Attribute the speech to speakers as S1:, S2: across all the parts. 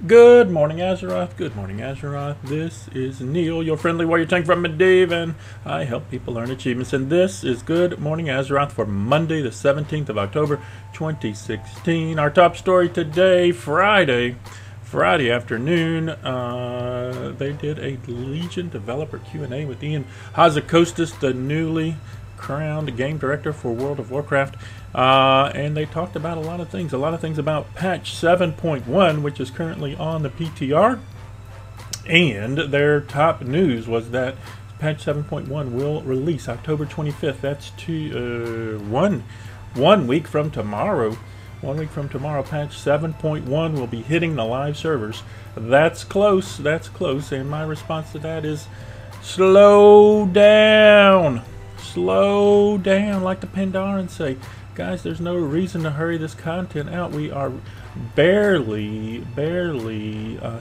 S1: Good morning, Azeroth. Good morning, Azeroth. This is Neil, your friendly warrior tank from Medivh, and I help people earn achievements. And this is Good Morning Azeroth for Monday, the 17th of October, 2016. Our top story today, Friday afternoon, they did a Legion developer Q&A with Ian Hazzikostas, the newly crowned game director for World of Warcraft, and they talked about a lot of things about patch 7.1, which is currently on the PTR, and their top news was that patch 7.1 will release October 25th. That's one week from tomorrow. 1 week from tomorrow, patch 7.1 will be hitting the live servers. That's close, and my response to that is slow down. Slow down, like the Pandorans say. Guys, there's no reason to hurry this content out. We are barely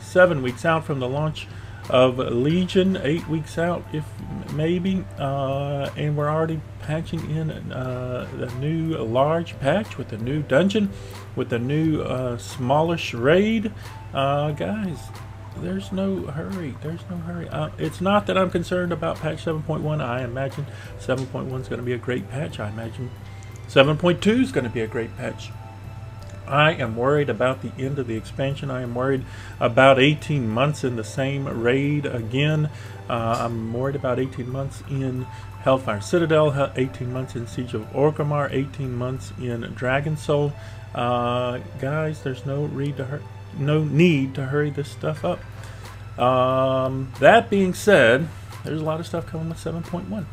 S1: 7 weeks out from the launch of Legion, 8 weeks out, if maybe, and we're already patching in a new large patch with a new dungeon, with a new smallish raid. Guys, there's no hurry. It's not that I'm concerned about patch 7.1. I imagine 7.1 is going to be a great patch. I imagine 7.2 is going to be a great patch. I am worried about the end of the expansion. I am worried about 18 months in the same raid again. I'm worried about 18 months in Hellfire Citadel, 18 months in Siege of Orgrimmar, 18 months in Dragon Soul. Guys, there's no need to hurry this stuff up. That being said, there's a lot of stuff coming with 7.1,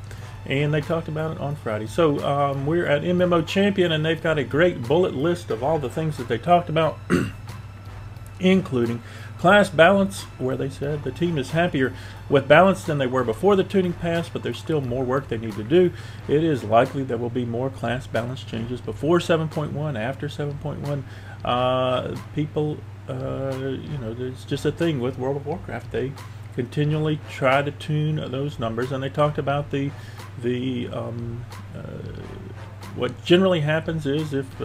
S1: and they talked about it on Friday. So we're at MMO Champion, and they've got a great bullet list of all the things that they talked about, including class balance, where they said the team is happier with balance than they were before the tuning pass, but there's still more work they need to do. It is likely there will be more class balance changes before 7.1, after 7.1. People, it's just a thing with World of Warcraft. They continually try to tune those numbers, and they talked about what generally happens is if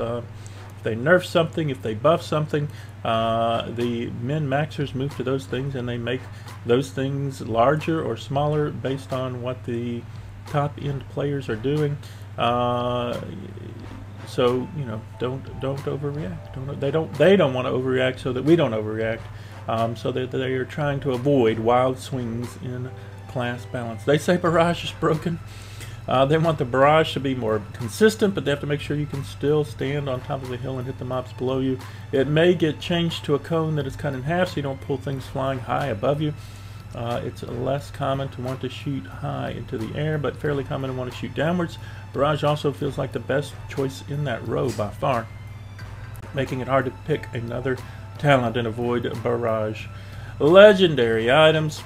S1: they nerf something, if they buff something, the min-maxers move to those things, and they make those things larger or smaller based on what the top-end players are doing. So don't overreact. They don't want to overreact, so that we don't overreact. So that they are trying to avoid wild swings in class balance. They say barrage is broken. They want the barrage to be more consistent, but they have to make sure you can still stand on top of the hill and hit the mobs below you. It may get changed to a cone that is cut in half, so you don't pull things flying high above you. It's less common to want to shoot high into the air, but fairly common to want to shoot downwards. Barrage also feels like the best choice in that row by far, making it hard to pick another talent and avoid barrage. Legendary items.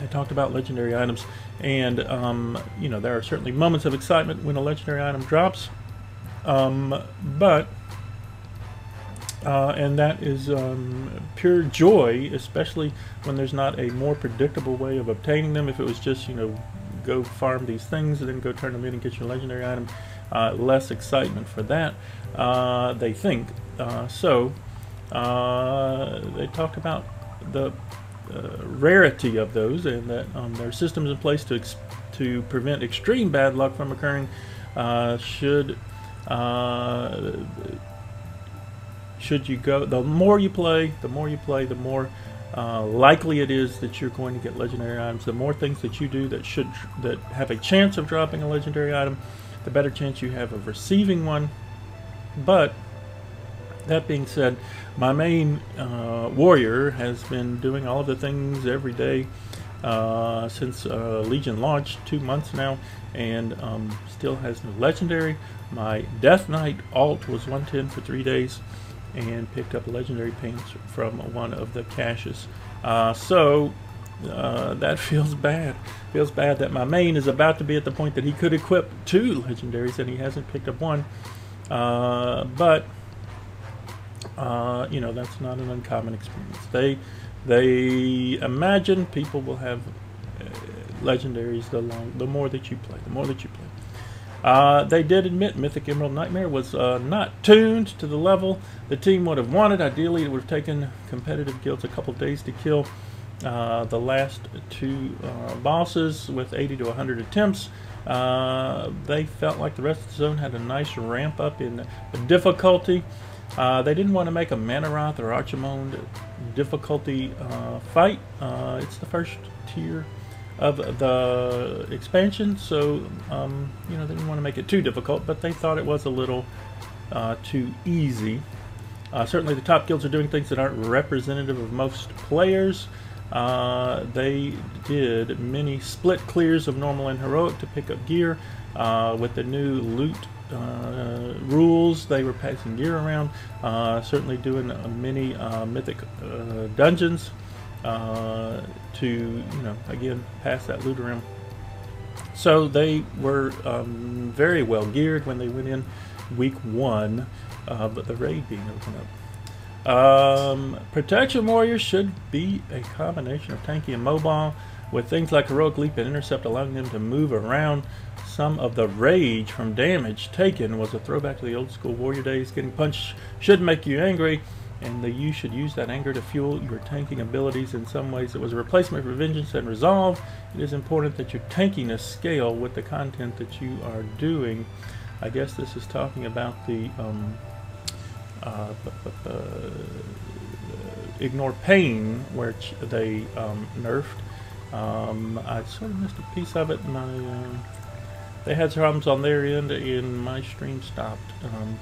S1: They talked about legendary items, and there are certainly moments of excitement when a legendary item drops, and that is pure joy, especially when there's not a more predictable way of obtaining them. If it was just go farm these things and then go turn them in and get your legendary item, less excitement for that, they think. So they talked about the rarity of those, and that there are systems in place to prevent extreme bad luck from occurring. Should you go, the more you play, the more likely it is that you're going to get legendary items. The more things that you do that have a chance of dropping a legendary item, the better chance you have of receiving one. But that being said, my main warrior has been doing all of the things every day since Legion launched 2 months now, and still has no legendary. My Death Knight alt was 110 for 3 days, and picked up legendary paints from one of the caches. So that feels bad. Feels bad that my main is about to be at the point that he could equip 2 legendaries, and he hasn't picked up one. But that's not an uncommon experience. They imagine people will have legendaries the more that you play. They did admit Mythic Emerald Nightmare was not tuned to the level the team would have wanted. Ideally, it would have taken competitive guilds a couple days to kill the last two bosses with 80 to 100 attempts. They felt like the rest of the zone had a nice ramp up in difficulty. They didn't want to make a Manaroth or Archimonde difficulty fight. It's the first tier of the expansion, so you know, they didn't want to make it too difficult, but they thought it was a little too easy. Certainly the top guilds are doing things that aren't representative of most players. They did many split clears of normal and heroic to pick up gear. With the new loot rules, they were passing gear around. Certainly doing many mythic dungeons to, you know, again, pass that loot around. So they were very well geared when they went in week 1 of the raid being opened up. Protection Warriors should be a combination of tanky and mobile, with things like Heroic Leap and Intercept allowing them to move around. Some of the rage from damage taken was a throwback to the old school warrior days. Getting punched should make you angry, and you should use that anger to fuel your tanking abilities. In some ways, it was a replacement for Vengeance and Resolve. It is important that your tankiness scale with the content that you are doing. I guess this is talking about the Ignore Pain, which they nerfed. I sort of missed a piece of it, and they had problems on their end, and my stream stopped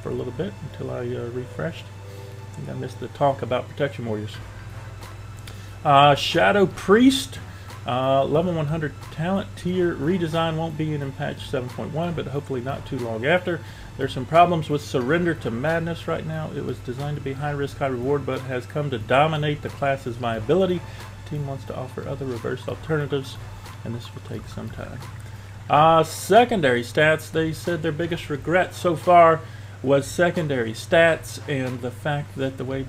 S1: for a little bit until I refreshed. I think I missed the talk about Protection Warriors. Shadow Priest, level 100 talent tier redesign won't be in patch 7.1, but hopefully not too long after. There's some problems with Surrender to Madness right now. It was designed to be high risk, high reward, but has come to dominate the class's viability. The team wants to offer other reverse alternatives, and this will take some time. Secondary stats, they said their biggest regret so far was secondary stats, and the fact that the way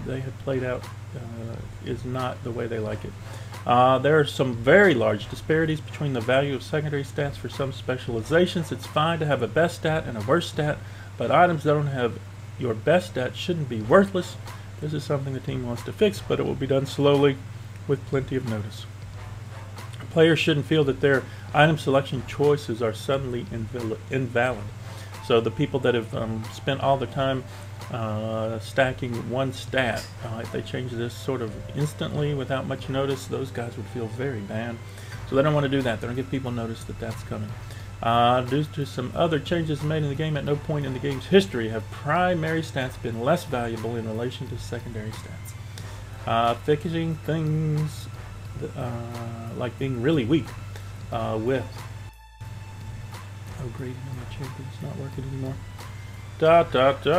S1: they had played out is not the way they like it. There are some very large disparities between the value of secondary stats for some specializations. It's fine to have a best stat and a worst stat, but items that don't have your best stat shouldn't be worthless. This is something the team wants to fix, but it will be done slowly with plenty of notice. Players shouldn't feel that their item selection choices are suddenly invalid. So the people that have spent all their time stacking one stat, if they change this sort of instantly without much notice, those guys would feel very bad. So they don't want to do that. They don't give people notice that that's coming. Due to some other changes made in the game, at no point in the game's history have primary stats been less valuable in relation to secondary stats. Fixing things like being really weak with... Oh great, my champion's not working anymore. Fantastic.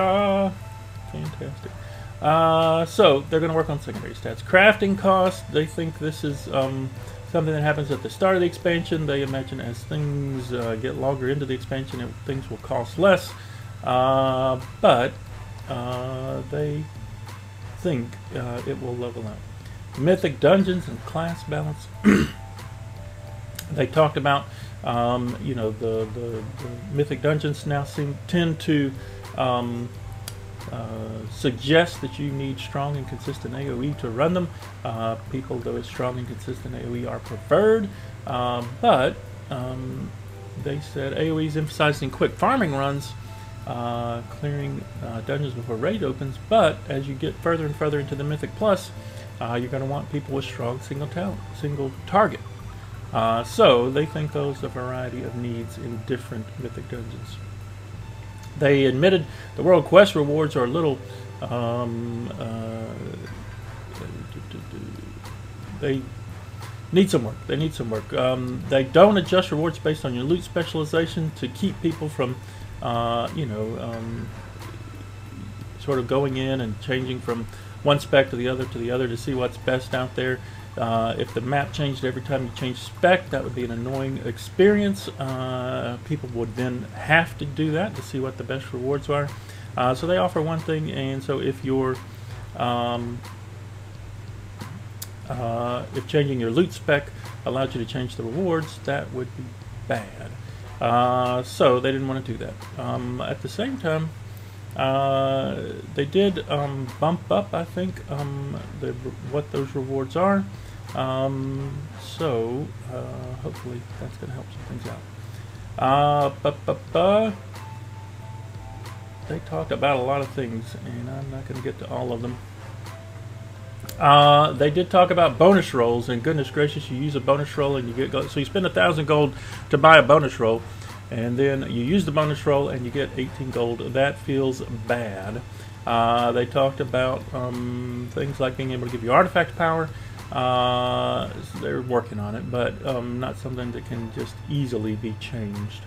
S1: So they're going to work on secondary stats. Crafting costs, they think this is something that happens at the start of the expansion. They imagine as things get longer into the expansion, things will cost less. But they think it will level out. Mythic dungeons and class balance. They talked about you know, the mythic dungeons now tend to suggest that you need strong and consistent AoE to run them. People with strong and consistent AoE are preferred, but they said AoE is emphasizing quick farming runs, clearing dungeons before raid opens, but as you get further and further into the Mythic Plus, you're going to want people with strong single target. So they think there's a variety of needs in different mythic dungeons. They admitted the World Quest rewards are a little they need some work. They need some work. They don't adjust rewards based on your loot specialization to keep people from you know, sort of going in and changing from one spec to the other to see what's best out there. If the map changed every time you change spec, that would be an annoying experience. People would then have to do that to see what the best rewards are. So they offer one thing, and so if you're if changing your loot spec allowed you to change the rewards, that would be bad. So they didn't want to do that. At the same time, they did bump up, I think, what those rewards are. So hopefully that's going to help some things out. They talked about a lot of things, and I'm not going to get to all of them. They did talk about bonus rolls, and goodness gracious, you use a bonus roll and you get gold. So you spend 1,000 gold to buy a bonus roll, and then you use the bonus roll and you get 18 gold. That feels bad. They talked about things like being able to give you artifact power. They're working on it, but not something that can just easily be changed.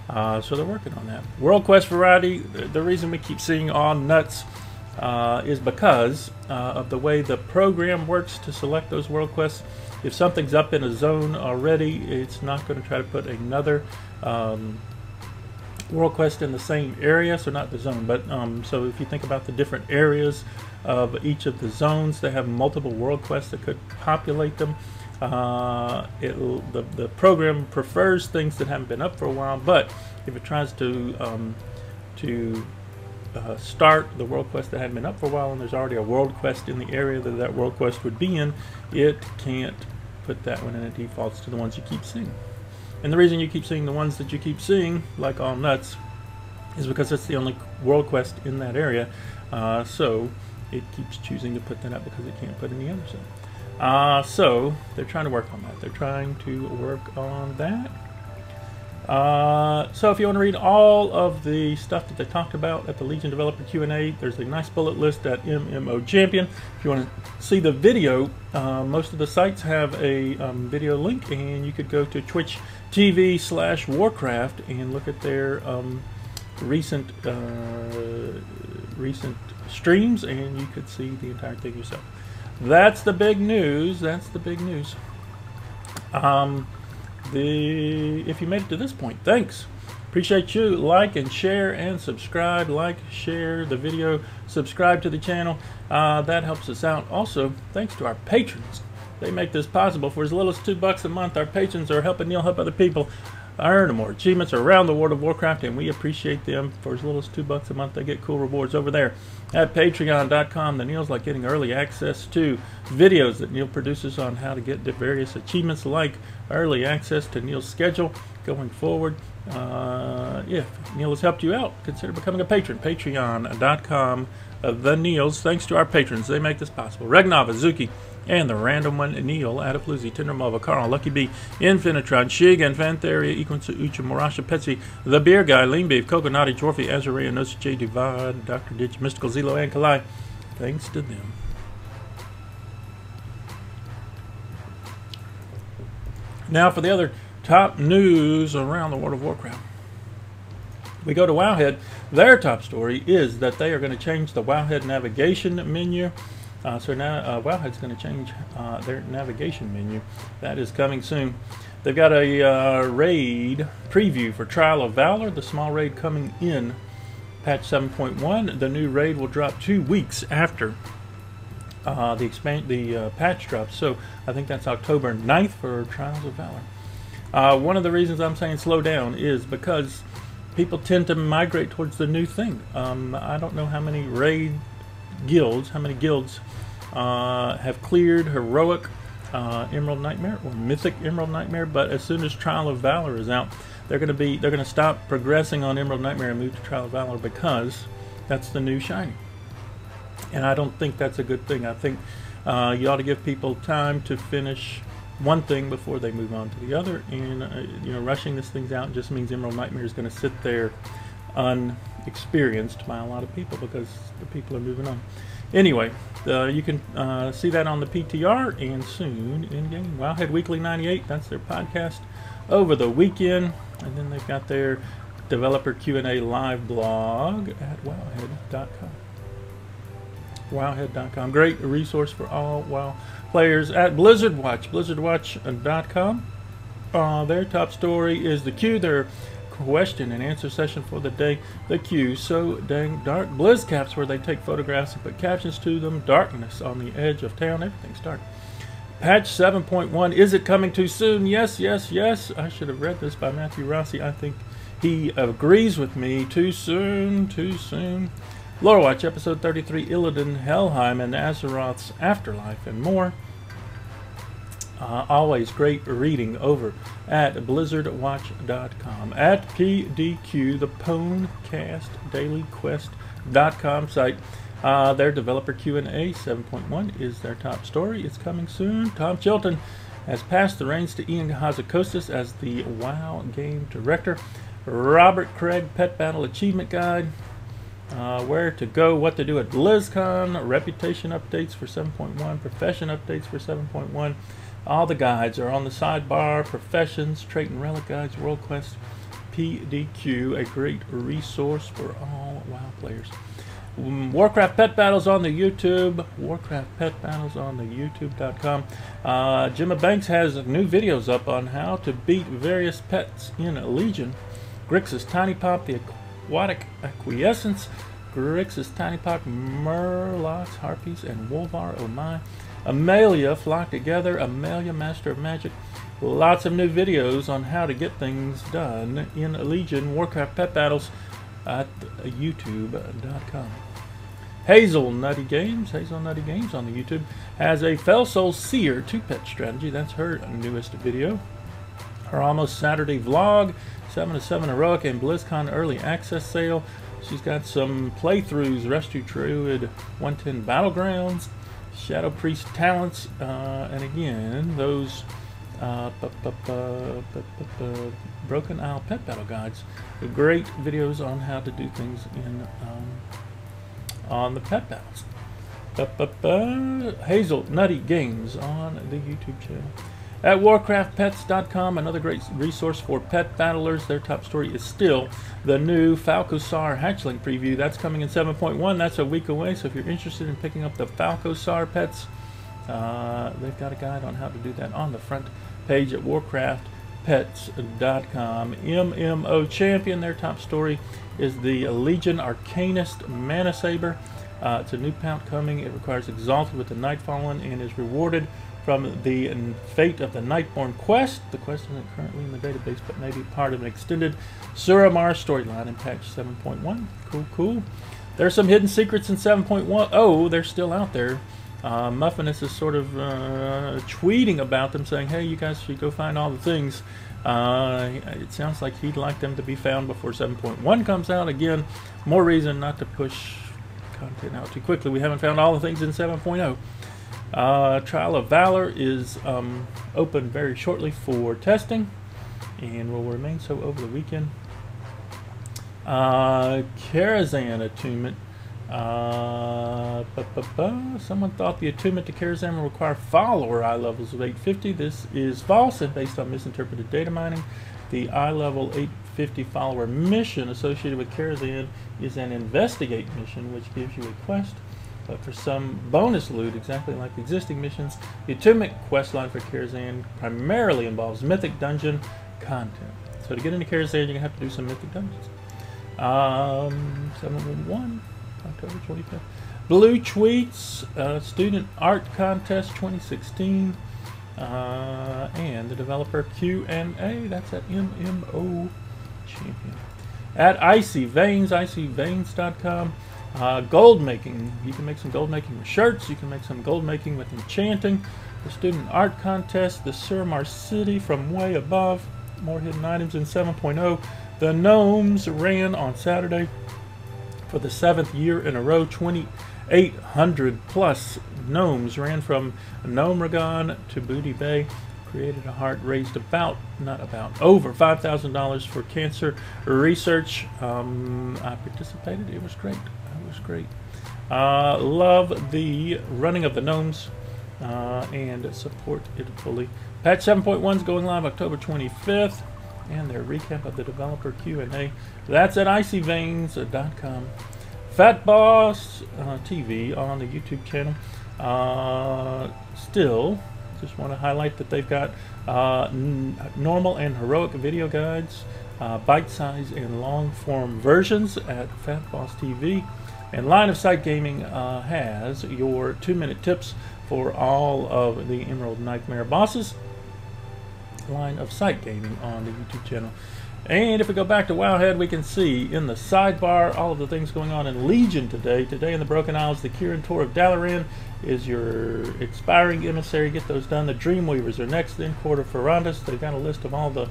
S1: So they're working on that. World Quest variety, the reason we keep seeing all nuts is because of the way the program works to select those world quests. If something's up in a zone already, it's not going to try to put another world quest in the same area, so not the zone, but so if you think about the different areas of each of the zones, they have multiple world quests that could populate them. The program prefers things that haven't been up for a while, but if it tries to start the world quest that hadn't been up for a while and there's already a world quest in the area that that world quest would be in, it can't put that one in. It defaults to the ones you keep seeing. And the reason you keep seeing the ones that you keep seeing, like all nuts, is because it's the only world quest in that area. So it keeps choosing to put that up because it can't put any other zone. So they're trying to work on that. They're trying to work on that. So if you want to read all of the stuff that they talked about at the Legion Developer Q&A, there's a nice bullet list at MMO Champion. If you want to see the video, most of the sites have a video link, and you could go to Twitch TV/Warcraft and look at their recent streams, and you could see the entire thing yourself. That's the big news. That's the big news. If you made it to this point, thanks. Appreciate you. Like and share and subscribe. Like, share the video, subscribe to the channel. That helps us out. Also, thanks to our patrons. They make this possible. For as little as $2 a month, our patrons are helping Neal help other people earn more achievements around the World of Warcraft, and we appreciate them. For as little as $2 a month, they get cool rewards over there at patreon.com. The Neal's like getting early access to videos that Neal produces on how to get the various achievements, like early access to Neal's schedule going forward. If Neal has helped you out, consider becoming a patron. Patreon.com. The Neals. Thanks to our patrons, they make this possible. Regnava, Zuki, and the random one, Neal, Adapaloozi, Tindermova, Carl, Lucky B, Infinitron, Shig, and Fantheria, Equinsu, Ucha, Morasha, Petsy, The Beer Guy, Lean Beef, Coconati, Dwarfy, Azarea, Nosa, J, Divad, Dr. Ditch, Mystical, Zelo, and Kalai. Thanks to them. Now for the other top news around the World of Warcraft. We go to Wowhead. Their top story is that they are going to change the Wowhead navigation menu. So now Wowhead's going to change their navigation menu. That is coming soon. They've got a raid preview for Trial of Valor, the small raid coming in patch 7.1. The new raid will drop 2 weeks after the patch drops. So I think that's October 9th for Trials of Valor. One of the reasons I'm saying slow down is because people tend to migrate towards the new thing. I don't know how many raid guilds, have cleared Heroic Emerald Nightmare or Mythic Emerald Nightmare, but as soon as Trial of Valor is out, they're going to stop progressing on Emerald Nightmare and move to Trial of Valor, because that's the new shiny. And I don't think that's a good thing. I think you ought to give people time to finish one thing before they move on to the other, and rushing this thing out just means Emerald Nightmare is going to sit there unexperienced by a lot of people, because the people are moving on. Anyway, you can see that on the PTR and soon in game. Wowhead Weekly 98, that's their podcast over the weekend, and then they've got their developer Q&A live blog at wowhead.com. Wowhead.com, great resource for all WoW players. At Blizzard Watch, blizzardwatch.com. Their top story is the queue, their question and answer session for the day. The queue so dang dark. Blizz caps, where they take photographs and put captions to them. Darkness on the edge of town. Everything's dark. Patch 7.1, is it coming too soon? Yes, yes, yes. I should have read this by Matthew Rossi. I think he agrees with me. Too soon, too soon. Lore Watch, Episode 33, Illidan, Helheim, and Azeroth's Afterlife, and more. Always great reading over at blizzardwatch.com. At PDQ, the Pwnecast Daily Quest.com site. Their developer Q&A 7.1 is their top story. It's coming soon. Tom Chilton has passed the reins to Ian Hazakostas as the WoW game director. Robert Craig Pet Battle Achievement Guide. Where to go, what to do at BlizzCon. Reputation updates for 7.1. Profession updates for 7.1. All the guides are on the sidebar. Professions, Trait and Relic Guides, World Quest, PDQ, a great resource for all WoW players. Warcraft Pet Battles on the YouTube. Warcraft Pet Battles on the YouTube.com. Jimma Banks has new videos up on how to beat various pets in Legion. Grixis Tiny Pop, the Aquatic Acquiescence. Grixis Tiny Pop, Murlocs, Harpies, and Wolvar. Oh my. Amelia flock together. Amelia, Master of Magic. Lots of new videos on how to get things done in Legion. Warcraft Pet Battles at youtube.com. Hazel Nutty Games on the YouTube, has a Fell Soul Seer 2-pet strategy. That's her newest video. Her Almost Saturday vlog, 7 to 7 Heroic and BlizzCon early access sale. She's got some playthroughs, Rescue Druid 110 Battlegrounds, Shadow Priest Talents, and again, those Broken Isle Pet Battle Guides. Great videos on how to do things in on the pet battles. Hazel Nutty Games on the YouTube channel. At warcraftpets.com, another great resource for pet battlers. Their top story is still the new Falcosar Hatchling preview. That's coming in 7.1. That's a week away, so if you're interested in picking up the Falcosar pets, they've got a guide on how to do that on the front page at warcraftpets.com. MMO Champion, their top story is the Legion Arcanist Mana Saber. It's a new mount coming. It requires Exalted with the Nightfallen and is rewarded from the Fate of the Nightborn quest. The quest isn't currently in the database, but may be part of an extended Suramar storyline in patch 7.1. Cool, cool. There's some hidden secrets in 7.1. Oh, they're still out there. Muffinus is sort of tweeting about them, saying, hey, you guys should go find all the things. It sounds like he'd like them to be found before 7.1 comes out. Again, more reason not to push content out too quickly. We haven't found all the things in 7.0. Trial of Valor is open very shortly for testing and will remain so over the weekend. Karazhan Attunement. Someone thought the attunement to Karazhan will require follower eye levels of 850. This is false and based on misinterpreted data mining. The eye level 850 follower mission associated with Karazhan is an investigate mission, which gives you a quest for some bonus loot, exactly like the existing missions. The attunement quest line for Karazhan primarily involves mythic dungeon content. So to get into Karazhan, you're going to have to do some mythic dungeons. 7.1, October 25th. Blue Tweets, Student Art Contest 2016, and the developer Q&A. That's at MMO Champion. At Icy Veins, icyveins.com. Gold making. You can make some gold making with shirts. You can make some gold making with enchanting. The Student Art Contest, the Suramar City from way above. More hidden items in 7.0. The Gnomes ran on Saturday for the 7th year in a row. 2,800 plus gnomes ran from Gnomragon to Booty Bay. Created a heart, raised over $5,000 for cancer research. I participated. It was great. It was great. Love the running of the gnomes and support it fully. Patch 7.1 is going live October 25th, and their recap of the developer Q&A. That's at icyveins.com. Fat Boss TV on the YouTube channel. Still, just want to highlight that they've got normal and heroic video guides, bite-size and long-form versions at Fat Boss TV. And Line of Sight Gaming has your 2-minute tips for all of the Emerald Nightmare bosses. Line of Sight Gaming on the YouTube channel. And if we go back to Wowhead, we can see in the sidebar all of the things going on in Legion today. Today in the Broken Isles, the Kirin Tor of Dalaran is your expiring emissary. Get those done. The Dreamweavers are next. Then Court of Ferrandis. They've got a list of all the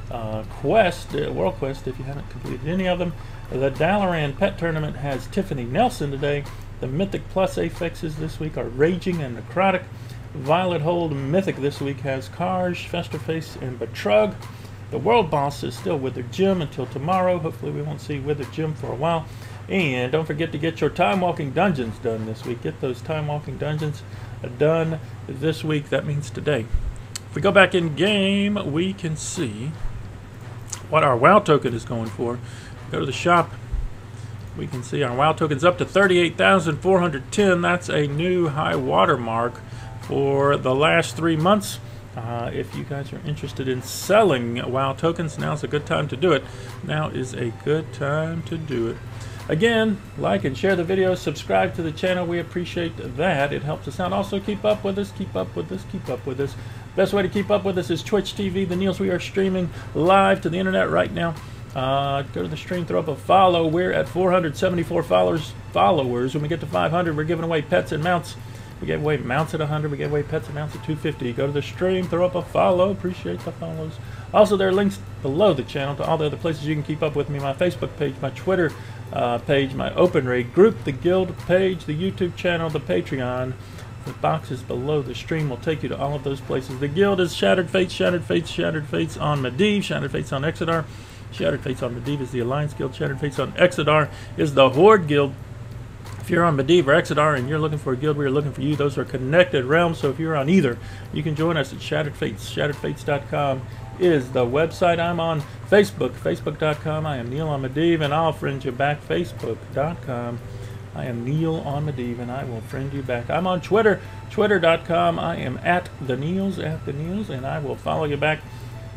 S1: world quests if you haven't completed any of them. The Dalaran Pet Tournament has Tiffany Nelson today. The Mythic Plus affixes this week are Raging and Necrotic. Violet Hold Mythic this week has Karj, Festerface, and Betrug. The World Boss is still Withered Gem until tomorrow. Hopefully we won't see Withered Gem for a while. And don't forget to get your Time Walking Dungeons done this week. Get those Time Walking Dungeons done this week. That means today. If we go back in game, we can see what our WoW token is going for. Go to the shop. We can see our WoW token's up to 38,410. That's a new high water mark for the last 3 months. If you guys are interested in selling WoW tokens, now's a good time to do it. Now is a good time to do it. Again, like and share the video, subscribe to the channel. We appreciate that. It helps us out. Also, keep up with us, keep up with us, keep up with us. Best way to keep up with us is Twitch TV. The Neals, we are streaming live to the internet right now. Go to the stream, throw up a follow. We're at 474 followers. When we get to 500, we're giving away pets and mounts. We gave away mounts at 100. We gave away pets and mounts at 250. Go to the stream, throw up a follow. Appreciate the follows. Also, there are links below the channel to all the other places you can keep up with me. My Facebook page, my Twitter page, my Open Raid group, the Guild page, the YouTube channel, the Patreon. The boxes below the stream will take you to all of those places. The Guild is Shattered Fates, Shattered Fates, Shattered Fates on Medivh, Shattered Fates on Exodar. Shattered Fates on Medivh is the Alliance Guild. Shattered Fates on Exodar is the Horde Guild. If you're on Medivh or Exodar and you're looking for a guild, we are looking for you. Those are connected realms, so if you're on either, you can join us at Shattered Fates. ShatteredFates.com is the website. I'm on Facebook, Facebook.com. I am Neall on Medivh, and I'll friend you back. Facebook.com. I am Neall on Medivh, and I will friend you back. I'm on Twitter, Twitter.com. I am at the Neals, and I will follow you back.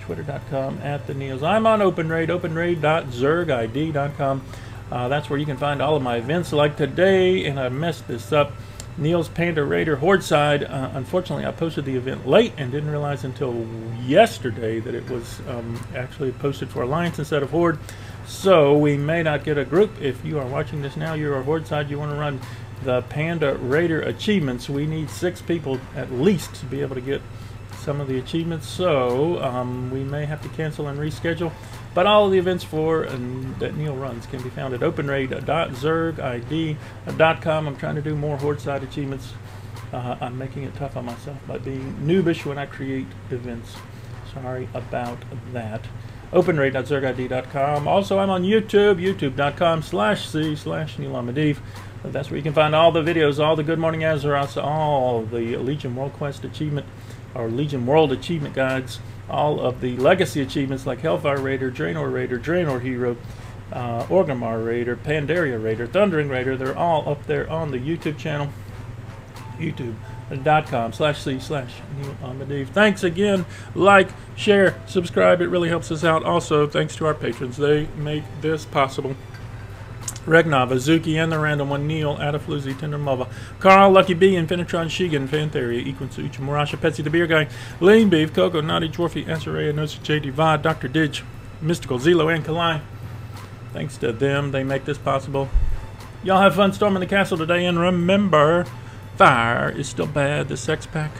S1: Twitter.com at the Neals. I'm on Open Raid, openraid.zergid.com. That's where you can find all of my events like today, and I messed this up. Neal's Panda Raider Horde side. Unfortunately, I posted the event late and didn't realize until yesterday that it was actually posted for Alliance instead of Horde. So we may not get a group. If you are watching this now, you're a Horde side, you want to run the Panda Raider achievements. We need 6 people at least to be able to get some of the achievements. So we may have to cancel and reschedule. But all of the events that Neall runs can be found at openraid.zergid.com. I'm trying to do more Horde side achievements. I'm making it tough on myself by being noobish when I create events. Sorry about that. openraid.zergid.com. Also, I'm on YouTube, youtube.com/c/Neall on Medivh. That's where you can find all the videos, all the Good Morning Azeroths, all the Legion World Quest achievement, or Legion World achievement guides, all of the legacy achievements like Hellfire Raider, Draenor Hero, Orgrimmar Raider, Pandaria Raider, Thundering Raider. They're all up there on the YouTube channel, youtube.com/c/Neall on Medivh. Thanks again. Like, share, subscribe. It really helps us out. Also, thanks to our patrons. They make this possible. Regnav, Azuki, and the random one, Neall, Adafloozy, Tendermova, Carl, Lucky B, Infinitron, Shigan, Fantheria, Equinsu, Murasha, Petsy the Beer Guy, Lean Beef, Coco, Naughty, Dwarfy, Asareya, Nosa, JD, Vod, Dr. Didge, Mystical, Zelo, and Kalai. Thanks to them, they make this possible. Y'all have fun storming the castle today, and remember, fire is still bad, the sex pack.